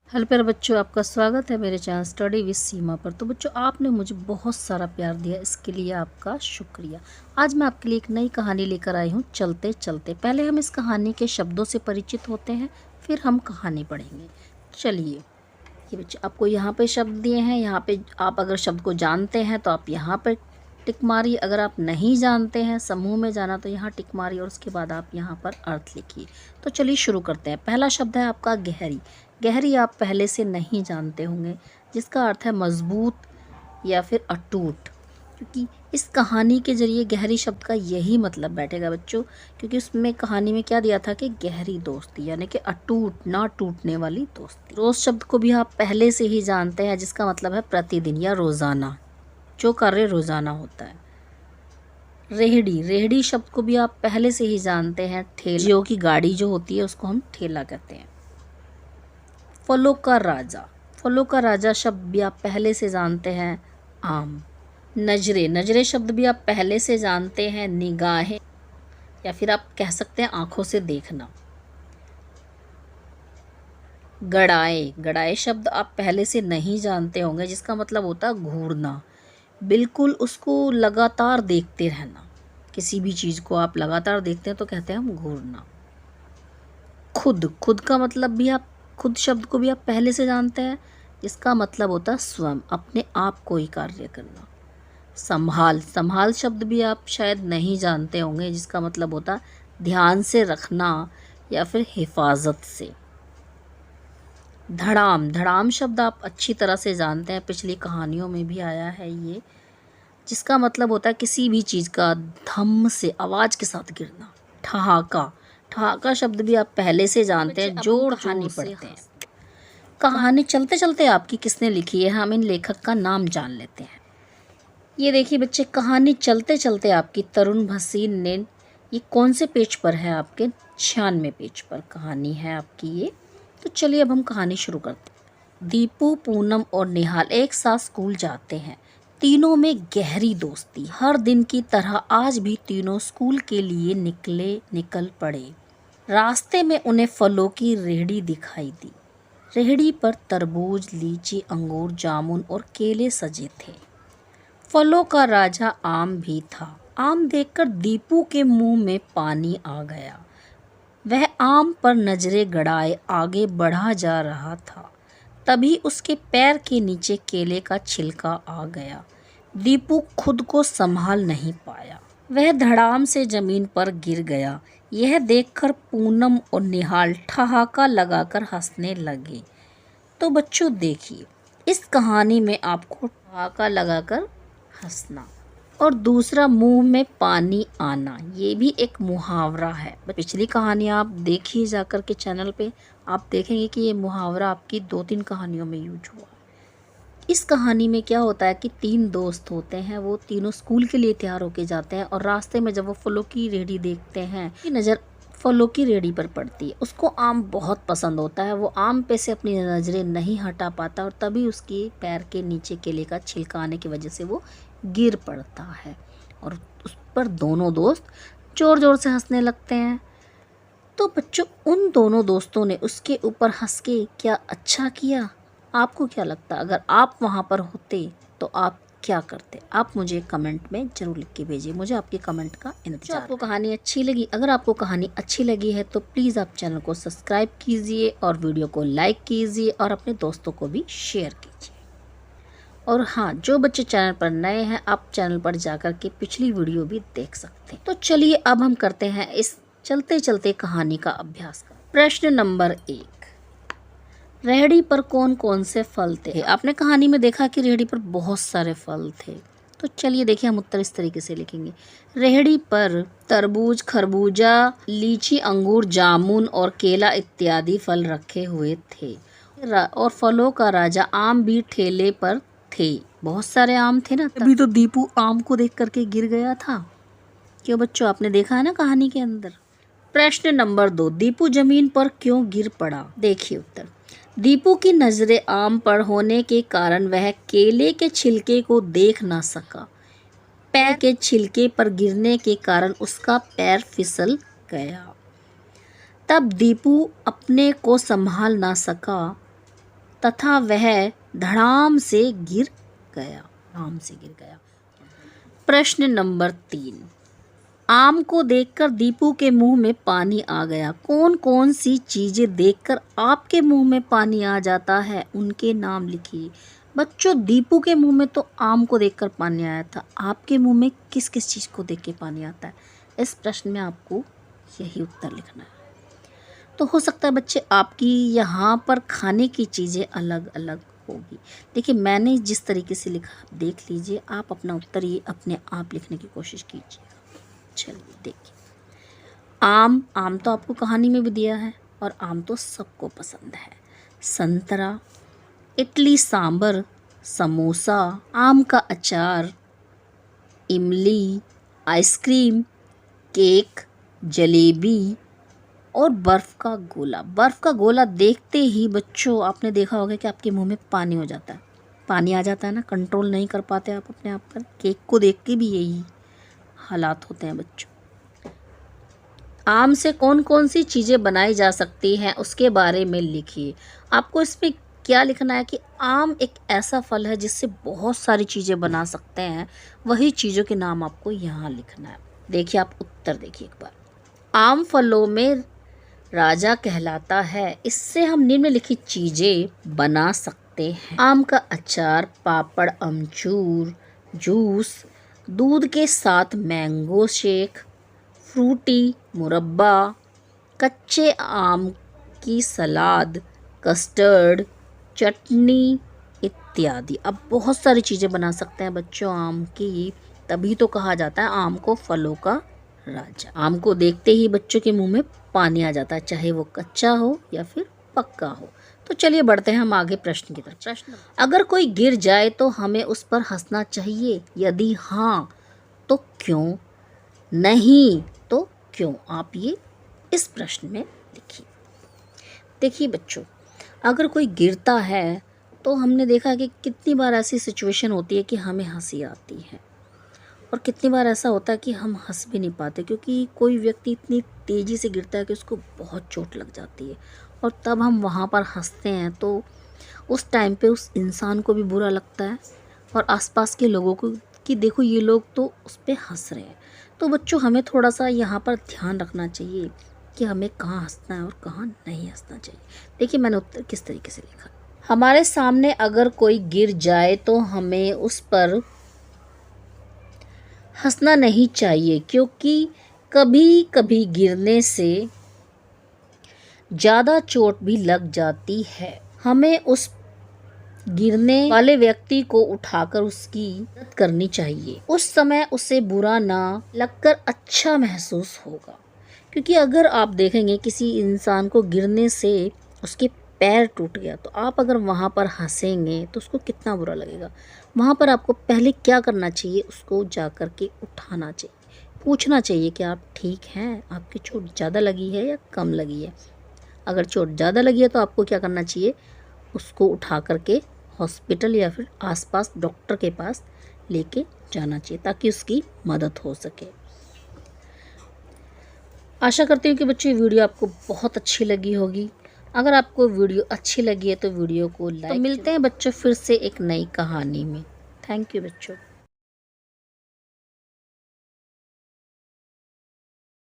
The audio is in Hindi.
हेलो प्यारे बच्चों, आपका स्वागत है मेरे चैनल स्टडी विद सीमा पर। तो बच्चों, आपने मुझे बहुत सारा प्यार दिया, इसके लिए आपका शुक्रिया। आज मैं आपके लिए एक नई कहानी लेकर आई हूँ, चलते चलते। पहले हम इस कहानी के शब्दों से परिचित होते हैं, फिर हम कहानी पढ़ेंगे। चलिए, ये बच्चे आपको यहाँ पे शब्द दिए हैं। यहाँ पे आप अगर शब्द को जानते हैं तो आप यहाँ पर टिक मारिए। अगर आप नहीं जानते हैं, समूह में जाना, तो यहाँ टिक मारिए और उसके बाद आप यहाँ पर अर्थ लिखिए। तो चलिए शुरू करते हैं। पहला शब्द है आपका गहरी। गहरी आप पहले से नहीं जानते होंगे, जिसका अर्थ है मजबूत या फिर अटूट। क्योंकि इस कहानी के जरिए गहरी शब्द का यही मतलब बैठेगा बच्चों, क्योंकि उसमें कहानी में क्या दिया था कि गहरी दोस्ती, यानी कि अटूट, ना टूटने वाली दोस्ती। रोज शब्द को भी आप पहले से ही जानते हैं, जिसका मतलब है प्रतिदिन या रोज़ाना, जो कार्य रोज़ाना होता है। रेहड़ी, रेहड़ी शब्द को भी आप पहले से ही जानते हैं। ठेलों की गाड़ी जो होती है उसको हम ठेला कहते हैं। फलों का राजा, फलों का राजा शब्द भी आप पहले से जानते हैं, आम। नजरे, नजरे शब्द भी आप पहले से जानते हैं, निगाहें, या फिर आप कह सकते हैं आंखों से देखना। गड़ाए, गड़ाए शब्द आप पहले से नहीं जानते होंगे, जिसका मतलब होता है घूरना, बिल्कुल उसको लगातार देखते रहना। किसी भी चीज़ को आप लगातार देखते हैं तो कहते हैं हम घूरना। खुद, खुद का मतलब भी आप, खुद शब्द को भी आप पहले से जानते हैं, जिसका मतलब होता है स्वयं, अपने आप को ही कार्य करना। संभाल, संभाल शब्द भी आप शायद नहीं जानते होंगे, जिसका मतलब होता है ध्यान से रखना या फिर हिफाजत से। धड़ाम, धड़ाम शब्द आप अच्छी तरह से जानते हैं, पिछली कहानियों में भी आया है ये, जिसका मतलब होता है किसी भी चीज़ का धम से, आवाज़ के साथ गिरना। ठहाका, ठहाका शब्द भी आप पहले से जानते हैं, जोड़ कहानी पढ़ते हैं। कहानी चलते चलते आपकी किसने लिखी है, हम इन लेखक का नाम जान लेते हैं। ये देखिए बच्चे, कहानी चलते चलते आपकी तरुण भसीन ने, ये कौन से पेज पर है आपके? 96 पेज पर कहानी है आपकी ये। तो चलिए अब हम कहानी शुरू करते हैं। दीपू, पूनम और निहाल एक साथ स्कूल जाते हैं। तीनों में गहरी दोस्ती। हर दिन की तरह आज भी तीनों स्कूल के लिए निकल पड़े। रास्ते में उन्हें फलों की रेहड़ी दिखाई दी। रेहड़ी पर तरबूज, लीची, अंगूर, जामुन और केले सजे थे। फलों का राजा आम भी था। आम देखकर दीपू के मुंह में पानी आ गया। वह आम पर नजरें गड़ाए आगे बढ़ा जा रहा था। तभी उसके पैर के नीचे केले का छिलका आ गया। दीपू खुद को संभाल नहीं पाया, वह धड़ाम से जमीन पर गिर गया। यह देखकर पूनम और निहाल ठहाका लगाकर हंसने लगे। तो बच्चों देखिए, इस कहानी में आपको ठहाका लगाकर हंसना और दूसरा मुंह में पानी आना, ये भी एक मुहावरा है। पिछली कहानी आप देखिए जाकर के चैनल पे, आप देखेंगे कि ये मुहावरा आपकी 2-3 कहानियों में यूज हुआ। इस कहानी में क्या होता है कि 3 दोस्त होते हैं, वो तीनों स्कूल के लिए तैयार होके जाते हैं और रास्ते में जब वो फलों की रेहड़ी देखते हैं, की नज़र फलों की रेहड़ी पर पड़ती है। उसको आम बहुत पसंद होता है, वो आम पे से अपनी नज़रें नहीं हटा पाता और तभी उसके पैर के नीचे केले का छिलका आने की वजह से वो गिर पड़ता है और उस पर दोनों दोस्त ज़ोर ज़ोर से हंसने लगते हैं। तो बच्चों, उन दोनों दोस्तों ने उसके ऊपर हंस के क्या अच्छा किया? आपको क्या लगता है, अगर आप वहाँ पर होते तो आप क्या करते? आप मुझे कमेंट में ज़रूर लिख के भेजिए, मुझे आपके कमेंट का इंतजार। आपको कहानी अच्छी लगी? अगर आपको कहानी अच्छी लगी है तो प्लीज़ आप चैनल को सब्सक्राइब कीजिए और वीडियो को लाइक कीजिए और अपने दोस्तों को भी शेयर कीजिए। और हाँ, जो बच्चे चैनल पर नए हैं, आप चैनल पर जाकर के पिछली वीडियो भी देख सकते हैं। तो चलिए अब हम करते हैं इस चलते चलते कहानी का अभ्यास का। प्रश्न नंबर 1, रेहड़ी पर कौन कौन से फल थे? आपने कहानी में देखा कि रेहड़ी पर बहुत सारे फल थे। तो चलिए देखिए, हम उत्तर इस तरीके से लिखेंगे। रेहड़ी पर तरबूज, खरबूजा, लीची, अंगूर, जामुन और केला इत्यादि फल रखे हुए थे और फलों का राजा आम भी ठेले पर थे। बहुत सारे आम थे ना, तभी तो दीपू आम को देख करके गिर गया था। क्यों बच्चों, आपने देखा है ना कहानी के अंदर। प्रश्न नंबर 2, दीपू जमीन पर क्यों गिर पड़ा? देखिए उत्तर। दीपू की नजरें आम पर होने के कारण वह केले के छिलके को देख ना सका। पैर के छिलके पर गिरने के कारण उसका पैर फिसल गया। तब दीपू अपने को संभाल ना सका तथा वह धड़ाम से गिर गया। प्रश्न नंबर 3, आम को देखकर दीपू के मुंह में पानी आ गया। कौन कौन सी चीजें देखकर आपके मुंह में पानी आ जाता है, उनके नाम लिखिए। बच्चों, दीपू के मुंह में तो आम को देखकर पानी आया था। आपके मुंह में किस किस चीज़ को देख के पानी आता है? इस प्रश्न में आपको यही उत्तर लिखना है। तो हो सकता है बच्चे आपकी यहाँ पर खाने की चीज़ें अलग अलग होगी। देखिए, मैंने जिस तरीके से लिखा, देख लीजिए, आप अपना उत्तर ये अपने आप लिखने की कोशिश कीजिए। चलिए देखिए, आम तो आपको कहानी में भी दिया है और आम तो सबको पसंद है। संतरा, इडली सांभर, समोसा, आम का अचार, इमली, आइसक्रीम, केक, जलेबी और बर्फ़ का गोला। बर्फ़ का गोला देखते ही बच्चों आपने देखा होगा कि आपके मुंह में पानी हो जाता है, पानी आ जाता है ना, कंट्रोल नहीं कर पाते आप अपने आप पर। केक को देख के भी यही हालात होते हैं बच्चों। आम से कौन कौन सी चीज़ें बनाई जा सकती हैं, उसके बारे में लिखिए। आपको इसमें क्या लिखना है कि आम एक ऐसा फल है जिससे बहुत सारी चीज़ें बना सकते हैं, वही चीज़ों के नाम आपको यहाँ लिखना है। देखिए, आप उत्तर देखिए एक बार। आम फलों में राजा कहलाता है, इससे हम निम्नलिखित चीज़ें बना सकते हैं। आम का अचार, पापड़, अमचूर, जूस, दूध के साथ मैंगो शेक, फ्रूटी मुरब्बा, कच्चे आम की सलाद, कस्टर्ड, चटनी इत्यादि। अब बहुत सारी चीज़ें बना सकते हैं बच्चों आम की, तभी तो कहा जाता है आम को फलों का राजा। आम को देखते ही बच्चों के मुंह में पानी आ जाता है, चाहे वो कच्चा हो या फिर पक्का हो। तो चलिए बढ़ते हैं हम आगे प्रश्न की तरफ। प्रश्न, अगर कोई गिर जाए तो हमें उस पर हंसना चाहिए? यदि हाँ तो क्यों? नहीं तो क्यों? आप ये इस प्रश्न में लिखिए। देखिए बच्चों, अगर कोई गिरता है तो हमने देखा कि कितनी बार ऐसी सिचुएशन होती है कि हमें हंसी आती है, और कितनी बार ऐसा होता है कि हम हंस भी नहीं पाते, क्योंकि कोई व्यक्ति इतनी तेज़ी से गिरता है कि उसको बहुत चोट लग जाती है, और तब हम वहाँ पर हंसते हैं तो उस टाइम पे उस इंसान को भी बुरा लगता है और आसपास के लोगों को कि देखो ये लोग तो उस पर हंस रहे हैं। तो बच्चों, हमें थोड़ा सा यहाँ पर ध्यान रखना चाहिए कि हमें कहाँ हंसना है और कहाँ नहीं हंसना चाहिए। देखिए, मैंने उत्तर किस तरीके से लिखा। हमारे सामने अगर कोई गिर जाए तो हमें उस पर हंसना नहीं चाहिए, क्योंकि कभी कभी गिरने से ज़्यादा चोट भी लग जाती है। हमें उस गिरने वाले व्यक्ति को उठाकर उसकी मदद करनी चाहिए। उस समय उसे बुरा ना लगकर अच्छा महसूस होगा, क्योंकि अगर आप देखेंगे किसी इंसान को गिरने से उसके पैर टूट गया, तो आप अगर वहाँ पर हंसेंगे तो उसको कितना बुरा लगेगा। वहाँ पर आपको पहले क्या करना चाहिए, उसको जा कर के उठाना चाहिए, पूछना चाहिए कि आप ठीक हैं, आपकी चोट ज़्यादा लगी है या कम लगी है। अगर चोट ज़्यादा लगी है तो आपको क्या करना चाहिए, उसको उठा करके हॉस्पिटल या फिर आसपास डॉक्टर के पास लेके जाना चाहिए, ताकि उसकी मदद हो सके। आशा करती हूँ कि बच्चों ये वीडियो आपको बहुत अच्छी लगी होगी। अगर आपको वीडियो अच्छी लगी है तो वीडियो को लाइक। तो मिलते हैं बच्चों फिर से एक नई कहानी में। थैंक यू बच्चों।